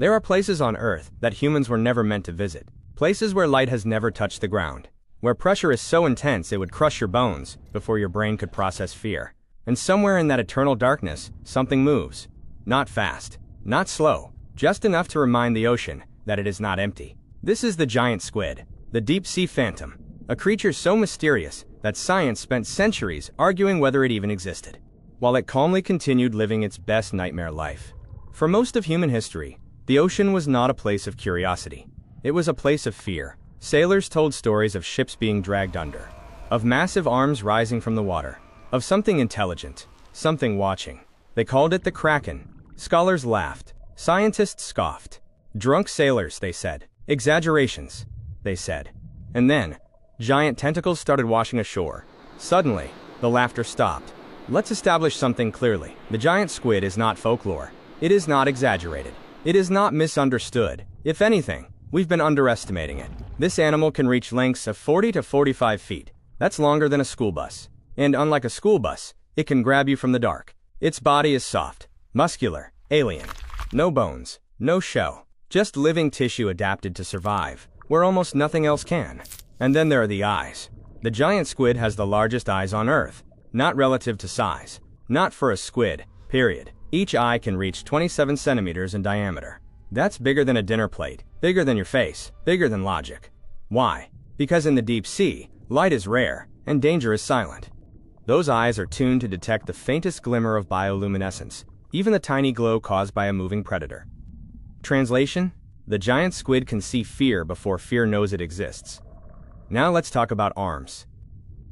There are places on Earth that humans were never meant to visit. Places where light has never touched the ground. Where pressure is so intense it would crush your bones before your brain could process fear. And somewhere in that eternal darkness, something moves. Not fast, not slow, just enough to remind the ocean that it is not empty. This is the giant squid, the deep sea phantom, a creature so mysterious that science spent centuries arguing whether it even existed, while it calmly continued living its best nightmare life. For most of human history, the ocean was not a place of curiosity. It was a place of fear. Sailors told stories of ships being dragged under, of massive arms rising from the water, of something intelligent, something watching. They called it the Kraken. Scholars laughed. Scientists scoffed. Drunk sailors, they said. Exaggerations, they said. And then, giant tentacles started washing ashore. Suddenly, the laughter stopped. Let's establish something clearly. The giant squid is not folklore. It is not exaggerated. It is not misunderstood. If anything, we've been underestimating it. This animal can reach lengths of 40 to 45 feet. That's longer than a school bus. And unlike a school bus, it can grab you from the dark. Its body is soft, muscular, alien. No bones, no shell, just living tissue adapted to survive, where almost nothing else can. And then there are the eyes. The giant squid has the largest eyes on Earth, not relative to size, not for a squid, period. Each eye can reach 27 centimeters in diameter. That's bigger than a dinner plate, bigger than your face, bigger than logic. Why? Because in the deep sea, light is rare, and danger is silent. Those eyes are tuned to detect the faintest glimmer of bioluminescence, even the tiny glow caused by a moving predator. Translation: the giant squid can see fear before fear knows it exists. Now let's talk about arms.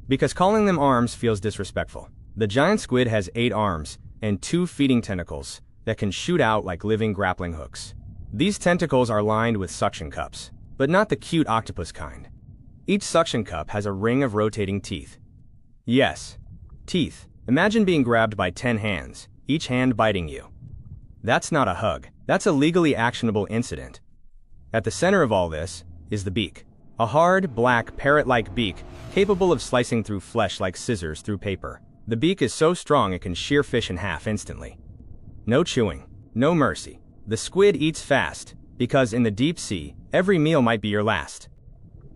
Because calling them arms feels disrespectful. The giant squid has 8 arms and 2 feeding tentacles that can shoot out like living grappling hooks. These tentacles are lined with suction cups, but not the cute octopus kind. Each suction cup has a ring of rotating teeth. Yes, teeth. Imagine being grabbed by 10 hands, each hand biting you. That's not a hug. That's a legally actionable incident. At the center of all this is the beak. A hard, black, parrot-like beak capable of slicing through flesh like scissors through paper. The beak is so strong it can shear fish in half instantly. No chewing, no mercy. The squid eats fast, because in the deep sea, every meal might be your last.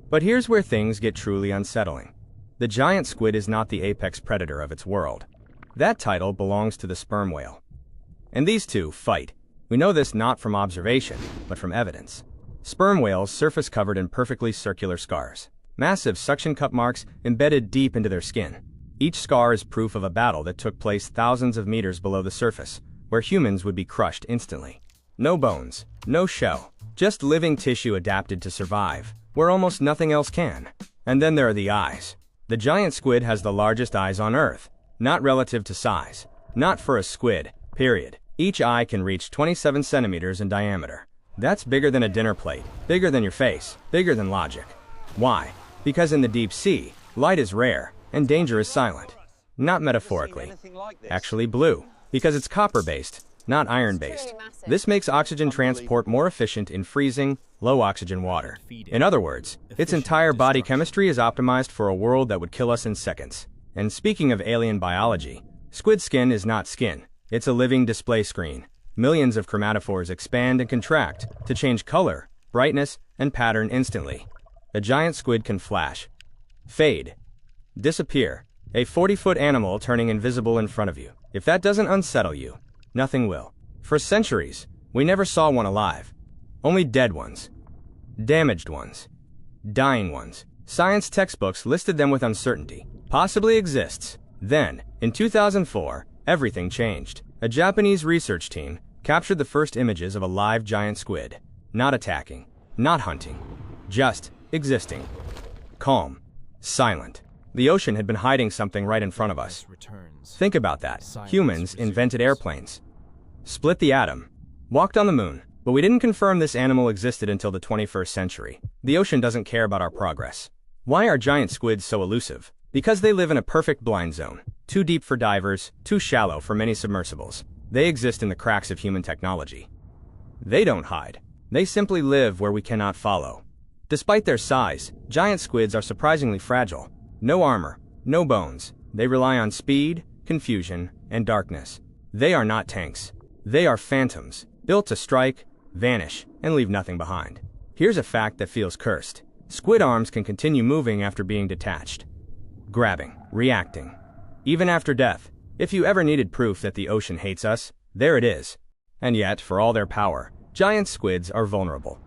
But here's where things get truly unsettling. The giant squid is not the apex predator of its world. That title belongs to the sperm whale. And these two fight. We know this not from observation, but from evidence. Sperm whales surface covered in perfectly circular scars. Massive suction cup marks embedded deep into their skin. Each scar is proof of a battle that took place thousands of meters below the surface, where humans would be crushed instantly. No bones, no shell, just living tissue adapted to survive, where almost nothing else can. And then there are the eyes. The giant squid has the largest eyes on Earth, not relative to size, not for a squid, period. Each eye can reach 27 centimeters in diameter. That's bigger than a dinner plate, bigger than your face, bigger than logic. Why? Because in the deep sea, light is rare, and danger is silent. Not metaphorically. Actually blue, because it's copper-based, not iron-based. This makes oxygen transport more efficient in freezing, low-oxygen water. In other words, its entire body chemistry is optimized for a world that would kill us in seconds. And speaking of alien biology, squid skin is not skin. It's a living display screen. Millions of chromatophores expand and contract to change color, brightness, and pattern instantly. A giant squid can flash, fade, disappear, a 40-foot animal turning invisible in front of you. If that doesn't unsettle you, nothing will. For centuries, we never saw one alive. Only dead ones, damaged ones, dying ones. Science textbooks listed them with uncertainty. Possibly exists. Then, in 2004, everything changed. A Japanese research team captured the first images of a live giant squid. Not attacking, not hunting, just existing. Calm, silent. The ocean had been hiding something right in front of us. Think about that. Humans invented airplanes, split the atom, walked on the moon, but we didn't confirm this animal existed until the 21st century. The ocean doesn't care about our progress. Why are giant squids so elusive? Because they live in a perfect blind zone. Too deep for divers, too shallow for many submersibles. They exist in the cracks of human technology. They don't hide. They simply live where we cannot follow. Despite their size, giant squids are surprisingly fragile. No armor, no bones. They rely on speed, confusion, and darkness. They are not tanks. They are phantoms, built to strike, vanish, and leave nothing behind. Here's a fact that feels cursed. Squid arms can continue moving after being detached. Grabbing, reacting. Even after death. If you ever needed proof that the ocean hates us, there it is. And yet, for all their power, giant squids are vulnerable.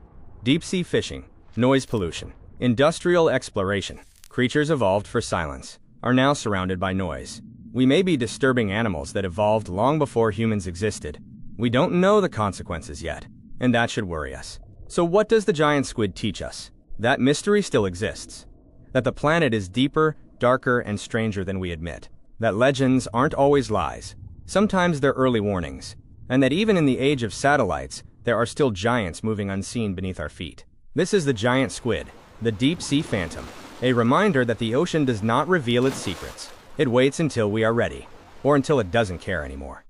Deep-sea fishing, noise pollution, industrial exploration, creatures evolved for silence, are now surrounded by noise. We may be disturbing animals that evolved long before humans existed. We don't know the consequences yet, and that should worry us. So what does the giant squid teach us? That mystery still exists. That the planet is deeper, darker, and stranger than we admit. That legends aren't always lies. Sometimes they're early warnings. And that even in the age of satellites, there are still giants moving unseen beneath our feet. This is the giant squid, the deep-sea phantom. A reminder that the ocean does not reveal its secrets. It waits until we are ready, or until it doesn't care anymore.